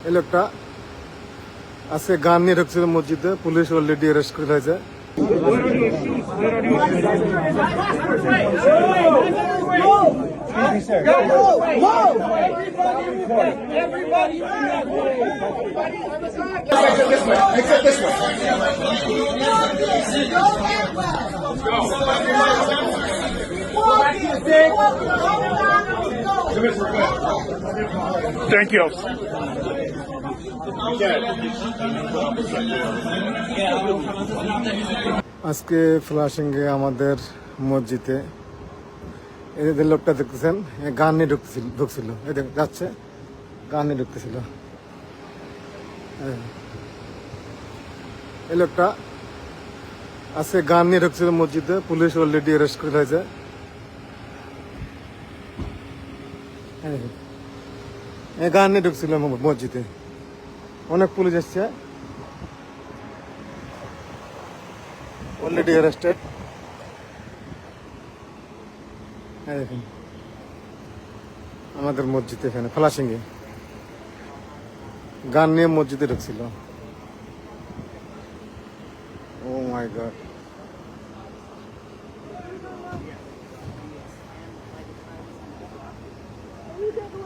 এই লোকটা আজকে গান নিয়ে ঢুকছিল মসজিদে, পুলিশ অলরেডি অ্যারেস্ট করে হয়েছে। Thank you. আজকে ফ্লাশিংয়ে আমাদের মসজিদে এদের লোকটা দেখতেছেন গান নিয়ে ঢুকছিল এদের যাচ্ছে, গান নিয়ে ঢুকতেছিল। এই লোকটা আজকে গান নিয়ে ঢুকছিল মসজিদে, পুলিশ অলরেডি অ্যারেস্ট করে হয়েছে। গান নিয়ে ঢুকছিল মসজিদে, অনেক পুলিশ এসছে, অলরেডি অ্যারেস্টেড। দেখুন আমাদের মসজিদে এখানে ফ্লাশিংয়ে গান নিয়ে মসজিদে ঢুকছিল। ও মাই গড।